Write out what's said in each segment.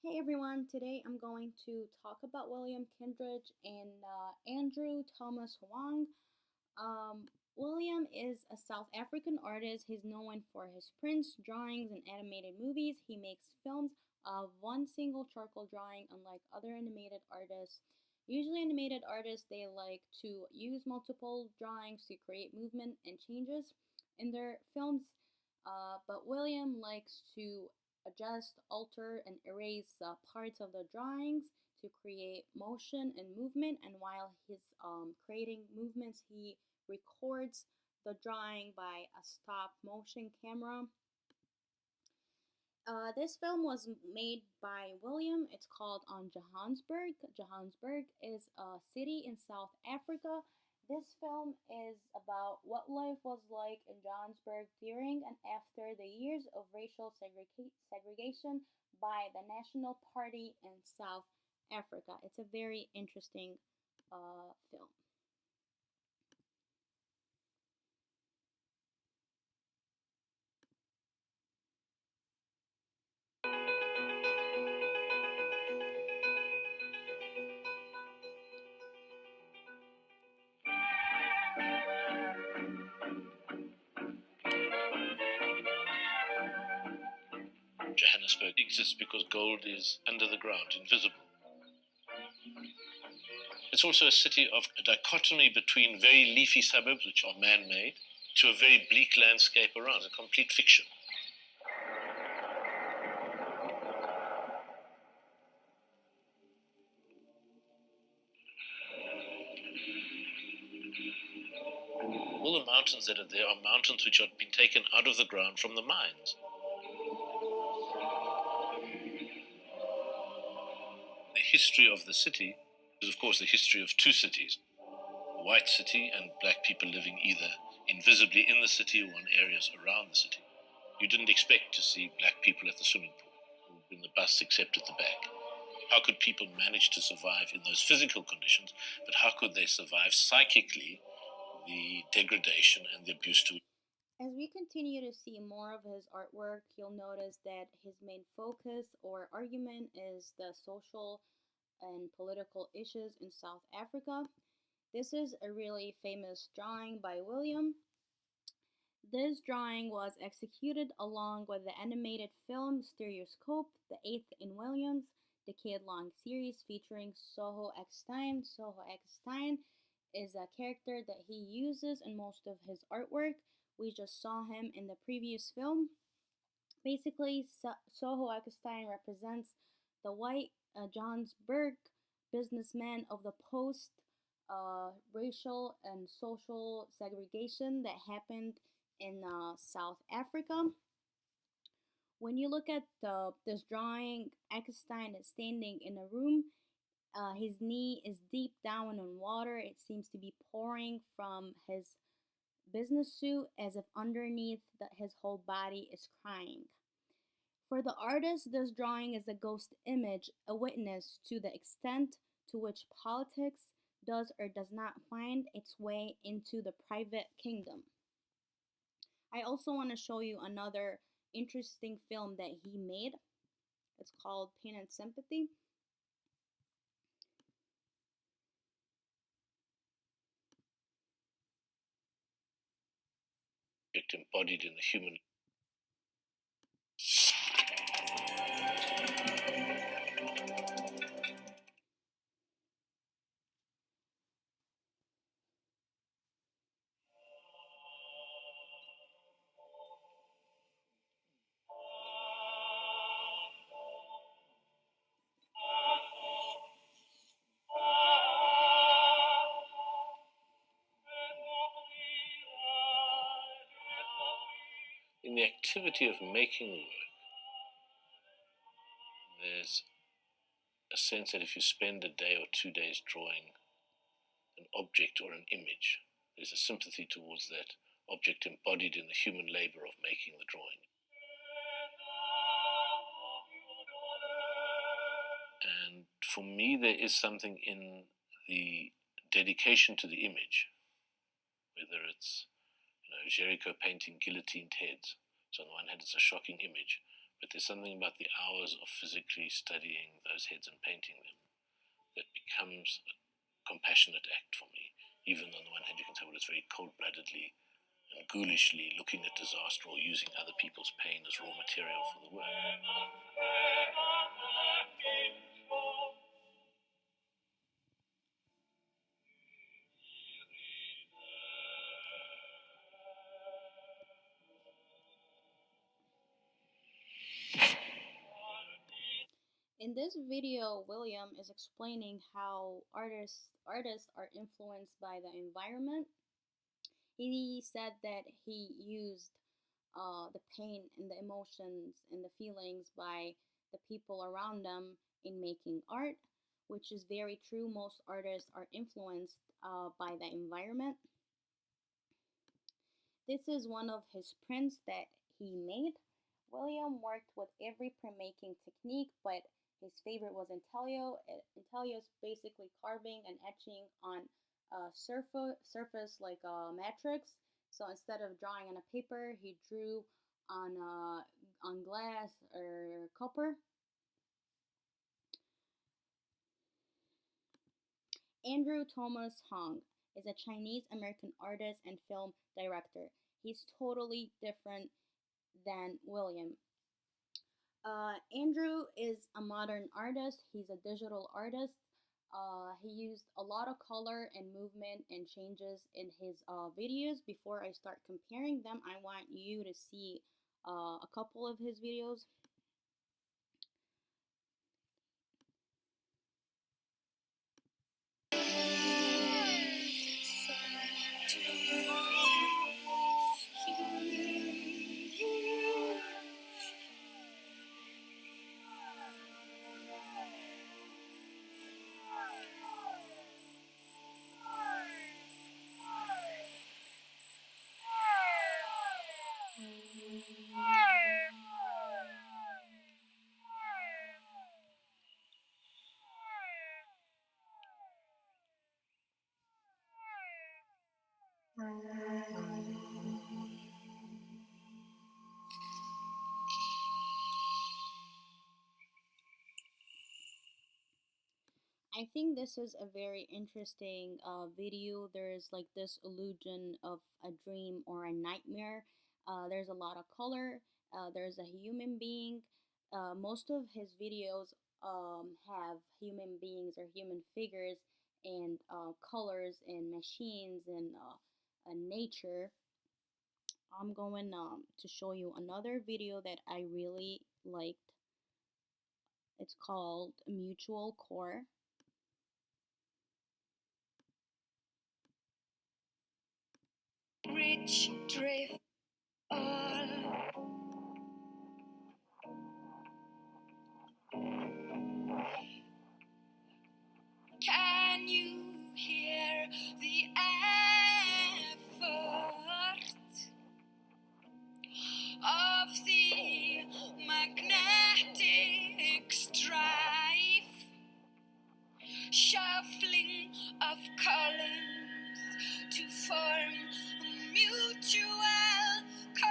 Hey everyone, today I'm going to talk about William Kentridge and Andrew Thomas Haung. Um, William is a South African artist. He's known for his prints, drawings, and animated movies. He makes films of one single charcoal drawing, unlike other animated artists. Usually, animated artists they like to use multiple drawings to create movement and changes in their films. But William likes to adjust, alter, and erase parts of the drawings to create motion and movement. And while he's creating movements, he records the drawing by a stop motion camera. This film was made by William. It's called on Johannesburg. Johannesburg is a city in South Africa. This film is about what life was like in Johannesburg during and after the years of racial segregation by the National Party in South Africa. It's a very interesting film. Johannesburg exists because gold is under the ground, invisible. It's also a city of a dichotomy between very leafy suburbs, which are man made, to a very bleak landscape around, a complete fiction. All the mountains that are there are mountains which have been taken out of the ground from the mines. The history of the city is, of course, the history of two cities, a white city and black people living either invisibly in the city or in areas around the city. You didn't expect to see black people at the swimming pool or in the bus except at the back. How could people manage to survive in those physical conditions, but how could they survive psychically the degradation and the abuse to? As we continue to see more of his artwork, you'll notice that his main focus or argument is the social and political issues in South Africa. This is a really famous drawing by William. This drawing was executed along with the animated film Stereoscope, the eighth in Williams' decade-long series featuring Soho Eckstein. Soho Eckstein is a character that he uses in most of his artwork. We just saw him in the previous film. Basically, Soho Eckstein represents the white Johannesburg businessman of the post racial and social segregation that happened in South Africa. When you look at this drawing, Eckstein is standing in a room. His knee is deep down in water. It seems to be pouring from his business suit as if underneath his whole body is crying. For the artist, this drawing is a ghost image, a witness to the extent to which politics does or does not find its way into the private kingdom. I also want to show you another interesting film that he made. It's called Pain and Sympathy. Embodied in the human. In the activity of making the work, there's a sense that if you spend a day or 2 days drawing an object or an image, there's a sympathy towards that object embodied in the human labor of making the drawing. And for me, there is something in the dedication to the image, whether it's Jericho painting guillotined heads. So on the one hand, it's a shocking image, But there's something about the hours of physically studying those heads and painting them that becomes a compassionate act for me. Even on the one hand, you can say, well, it's very cold-bloodedly and ghoulishly looking at disaster or using other people's pain as raw material for the work. In this video, William is explaining how artists are influenced by the environment. He said that he used the pain and the emotions and the feelings by the people around them in making art, which is very true. Most artists are influenced by the environment. This is one of his prints that he made. William worked with every printmaking technique, but his favorite was intaglio. Intaglio is basically carving and etching on a surface like a matrix. So instead of drawing on a paper, he drew on glass or copper. Andrew Thomas Haung is a Chinese American artist and film director. He's totally different than William. Andrew is a modern artist. He's a digital artist. He used a lot of color and movement and changes in his videos. Before I start comparing them, I want you to see a couple of his videos. I think this is a very interesting video. There's like this illusion of a dream or a nightmare. There's a lot of color. There's a human being. Most of his videos have human beings or human figures and colors and machines and nature. I'm going to show you another video that I really liked. It's called Mutual Core. Rich drift all. Can you hear the effort of the magnetic strife, shuffling of columns to form a mutual core.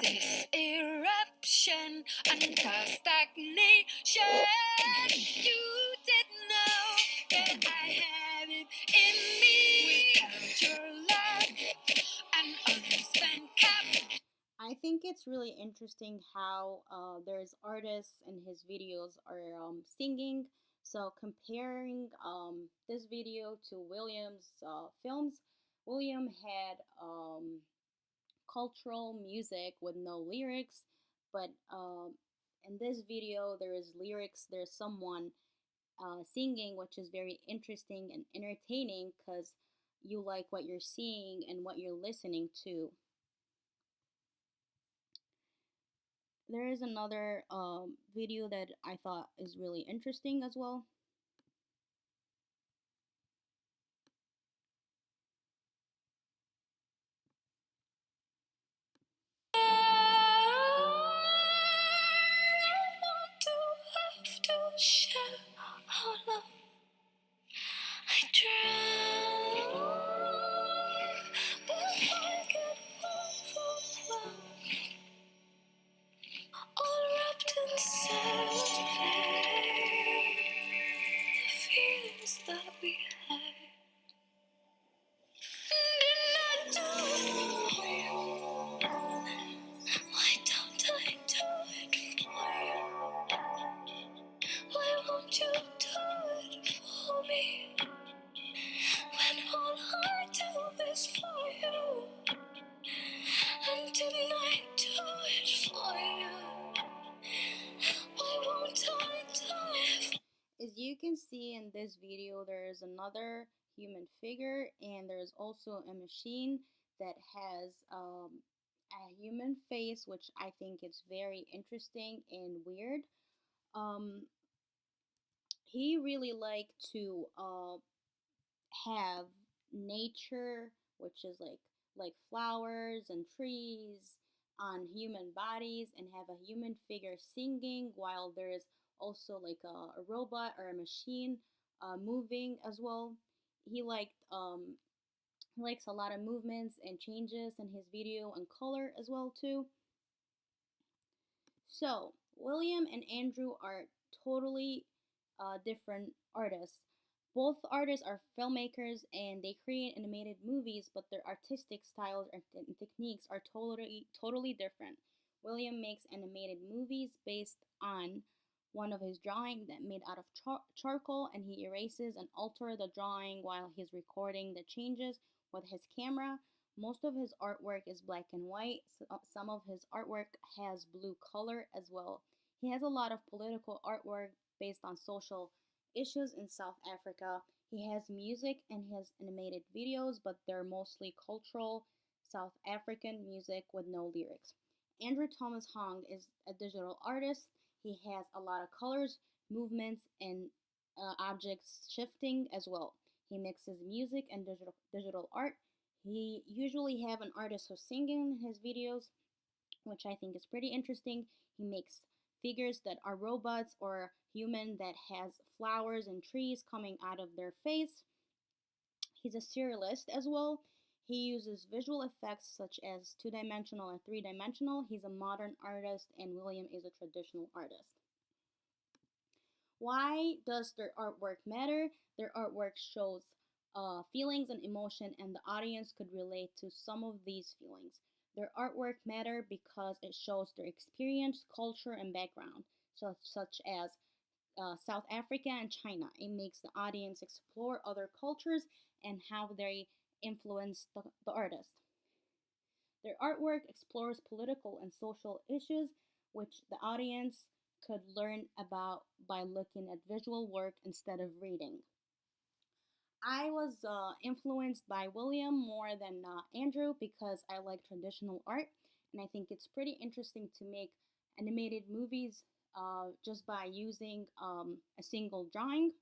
This eruption and stagnation, you didn't know that I have it in me. Without your love and unspent cap. I think it's really interesting how there's artists and his videos are singing. So comparing this video to William's films, William had cultural music with no lyrics, but in this video there is lyrics. There's someone singing, which is very interesting and entertaining because you like what you're seeing and what you're listening to. There is another video that I thought is really interesting as well. I dream in this video, there is another human figure, and there's also a machine that has a human face, which I think is very interesting and weird. Um, he really liked to have nature, which is like flowers and trees on human bodies, and have a human figure singing while there is also like a robot or a machine moving as well. He liked he likes a lot of movements and changes in his video and color as well too. So, William and Andrew are totally different artists. Both artists are filmmakers and they create animated movies, but their artistic styles and techniques are totally different. William makes animated movies based on one of his drawings that made out of charcoal, and he erases and alters the drawing while he's recording the changes with his camera. Most of his artwork is black and white. Some of his artwork has blue color as well. He has a lot of political artwork based on social issues in South Africa. He has music and he has animated videos, but they're mostly cultural South African music with no lyrics. Andrew Thomas Haung is a digital artist. He has a lot of colors, movements, and objects shifting as well. He mixes music and digital art. He usually have an artist who's singing in his videos, which I think is pretty interesting. He makes figures that are robots or human that has flowers and trees coming out of their face. He's a serialist as well. He uses visual effects such as two-dimensional and three-dimensional. He's a modern artist and William is a traditional artist. Why does their artwork matter? Their artwork shows feelings and emotion, and the audience could relate to some of these feelings. Their artwork matter because it shows their experience, culture, and background, such as South Africa and China. It makes the audience explore other cultures and how they influence the artist. Their artwork explores political and social issues, which the audience could learn about by looking at visual work instead of reading. I was influenced by William more than Andrew because I like traditional art, and I think it's pretty interesting to make animated movies just by using a single drawing.